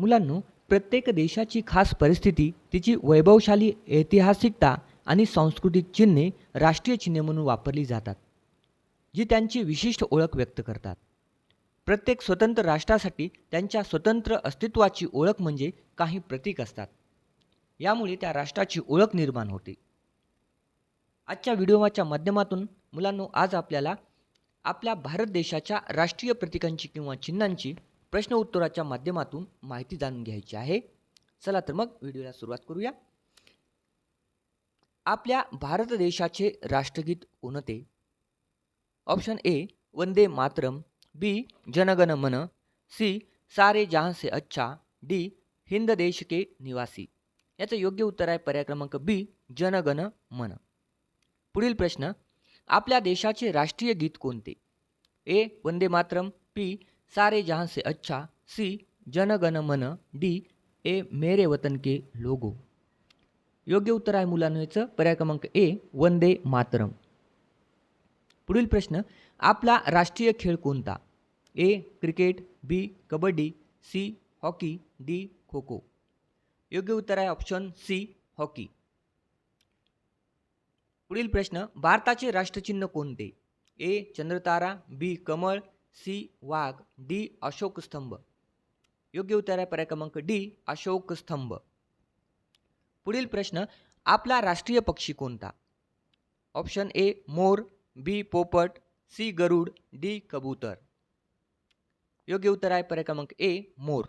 मुलांनो, प्रत्येक देशाची खास परिस्थिती, तिची वैभवशाली ऐतिहासिकता आणि सांस्कृतिक चिन्हे राष्ट्रीय चिन्हे म्हणून वापरली जातात, जी त्यांची विशिष्ट ओळख व्यक्त करतात. प्रत्येक स्वतंत्र राष्ट्रासाठी त्यांच्या स्वतंत्र अस्तित्वाची ओळख म्हणजे काही प्रतीक असतात. यामुळे त्या राष्ट्राची ओळख निर्माण होते. आजच्या व्हिडिओच्या माध्यमातून मुलांनो, आज आपल्याला आपल्या भारत देशाच्या राष्ट्रीय प्रतीकांची किंवा चिन्हांची प्रश्न उत्तराच्या माध्यमातून माहिती जाणून घ्यायची आहे. चला तर मग व्हिडिओला सुरुवात करूया. आपल्या भारत देशाचे राष्ट्रगीत कोणते? ऑप्शन ए वंदे मातरम, बी जनगण मन, सी सारे जहां से अच्छा, डी हिंद देश के निवासी. याचं योग्य उत्तर आहे पर्याय क्रमांक बी जनगण मन. पुढील प्रश्न, आपल्या देशाचे राष्ट्रीय गीत कोणते? ए वंदे मातरम, बी सारे जहां से अच्छा, सी जनगण मन, डी ए मेरे वतन के लोगो. योग्य उत्तर आहे मुलांनो याचं पर्याय क्रमांक ए वंदे मातरम. पुढील प्रश्न, आपला राष्ट्रीय खेळ कोणता? ए क्रिकेट, बी kabaddi, C hockey, D kho kho. योग्य उत्तर आहे ऑप्शन सी हॉकी. पुढील प्रश्न, भारताचे राष्ट्रचिन्ह कोणते? ए चंद्रतारा, बी कमळ, सी वाघ, डी अशोक स्तंभ. योग्य उत्तर आहे पर्याय क्रमांक डी अशोक स्तंभ. पुढील प्रश्न, आपला राष्ट्रीय पक्षी कोणता? ऑप्शन ए मोर, बी पोपट, सी गरुड, डी कबूतर. योग्य उत्तर आहे पर्याय क्रमांक ए मोर.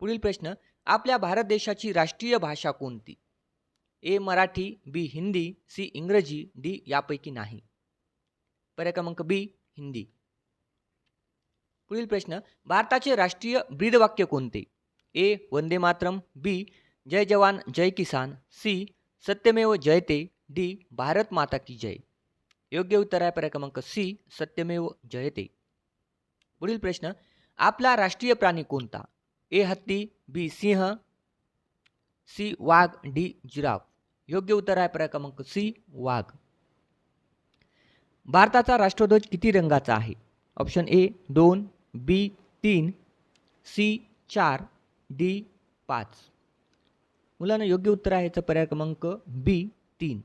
पुढील प्रश्न, आपल्या भारत देशाची राष्ट्रीय भाषा कोणती? ए मराठी, बी हिंदी, सी इंग्रजी, डी यापैकी नाही. पर्याय क्रमांक बी हिंदी. पुढील प्रश्न, भारताचे राष्ट्रीय ब्रीदवाक्य कोणते? ए वंदे मातरम, बी जय जवान जय किसान, सी सत्यमेव जयते, डी भारत माता की जय. योग्य उत्तर आहे पर्याय क्रमांक सी सत्यमेव जयते. पुढील प्रश्न, आपला राष्ट्रीय प्राणी कोणता? ए हत्ती, बी सिंह, सी वाघ, डी जिराफ. योग्य उत्तर आहे पर्याय क्रमांक सी वाघ. भारताचा राष्ट्रध्वज किती रंगाचा आहे? Option A 2, B 3, C 4, D 5. मुलांना योग्य उत्तर आहे याचं पर्याय क्रमांक बी 3.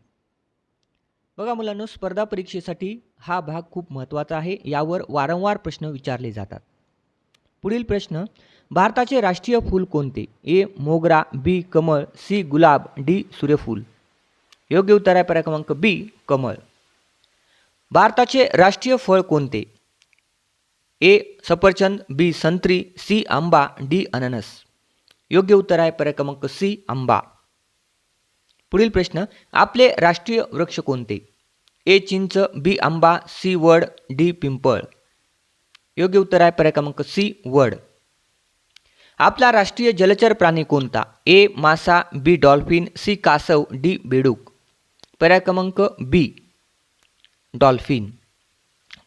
बघा मुलांनो, स्पर्धा परीक्षेसाठी हा भाग खूप महत्त्वाचा आहे. यावर वारंवार प्रश्न विचारले जातात. पुढील प्रश्न, भारताचे राष्ट्रीय फूल कोणते? ए मोगरा, बी कमळ, सी गुलाब, डी सूर्यफूल. योग्य उत्तर आहे पर्याय क्रमांक बी कमळ. भारताचे राष्ट्रीय फळ कोणते? ए सफरचंद, बी संत्री, सी आंबा, डी अननस. योग्य उत्तर आहे पर्याय क्रमांक सी आंबा. पुढील प्रश्न, आपले राष्ट्रीय वृक्ष कोणते? ए चिंच, बी आंबा, सी वड, डी पिंपळ. योग्य उत्तर आहे पर्याय क्रमांक सी वड. आपला राष्ट्रीय जलचर प्राणी कोणता? ए मासा, बी डॉल्फिन, सी कासव, डी बेडूक. पर्याय क्रमांक बी डॉल्फिन.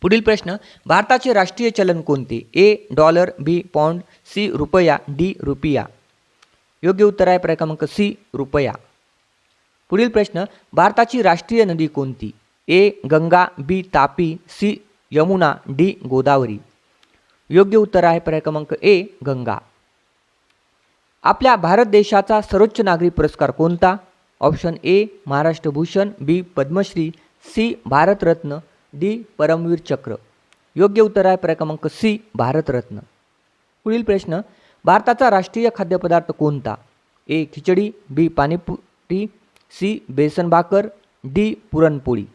पुढील प्रश्न, भारताचे राष्ट्रीय चलन कोणते? A dollar, B pound, C रुपया, डी रुपिया. योग्य उत्तर आहे पर्याय क्रमांक सी रुपया. पुढील प्रश्न, भारताची राष्ट्रीय नदी कोणती? ए गंगा, बी तापी, सी यमुना, डी गोदावरी. योग्य उत्तर आहे पर्याय क्रमांक ए गंगा. आपल्या भारत देशाचा सर्वोच्च नागरी पुरस्कार कोणता? Option A Maharashtra Bhushan, B Padma Shri, C Bharat Ratna, D Paramvir Chakra. योग्य उत्तर आहे पर्याय क्रमांक सी भारतरत्न. पुढील प्रश्न, भारताचा राष्ट्रीय खाद्यपदार्थ कोणता? ए खिचडी, बी पाणीपुरी, सी बेसन भाकर, डी पुरणपोळी.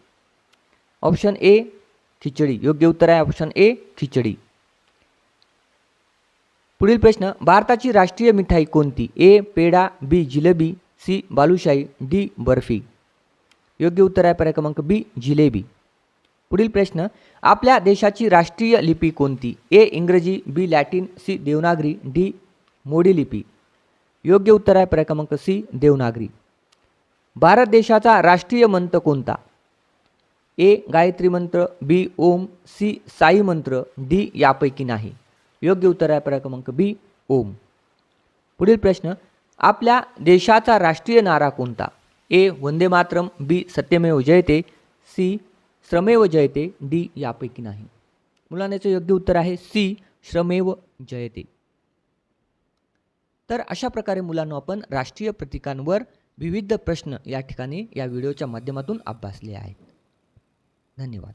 ऑप्शन ए खिचडी. योग्य उत्तर आहे ऑप्शन ए खिचडी. पुढील प्रश्न, भारताची राष्ट्रीय मिठाई कोणती? ए पेढा, बी जिलेबी, सी बालुशाही, डी बर्फी. योग्य उत्तर आहे पर्याय क्रमांक बी जिलेबी. पुढील प्रश्न, आपल्या देशाची राष्ट्रीय लिपी कोणती? ए इंग्रजी, बी लॅटिन, सी देवनागरी, डी मोडी लिपी. योग्य उत्तर आहे पर्याय क्रमांक सी देवनागरी. भारत देशाचा राष्ट्रीय मंत्र कोणता? ए गायत्री मंत्र, बी ओम, सी साई मंत्र, डी यापैकी नाही. योग्य उत्तर आहे पर्याय क्रमांक बी ओम. पुढील प्रश्न, आपल्या देशाचा राष्ट्रीय नारा कोणता? ए वंदे मातरम, बी सत्यमेव जयते, सी श्रमेव जयते, डी यापैकी नाही. मुलांचं योग्य उत्तर आहे सी श्रमेव जयते. तर अशा प्रकारे मुलांना आपण राष्ट्रीय प्रतीकांवर विविध प्रश्न या ठिकाणी या व्हिडिओच्या माध्यमातून अभ्यासले आहेत. धन्यवाद.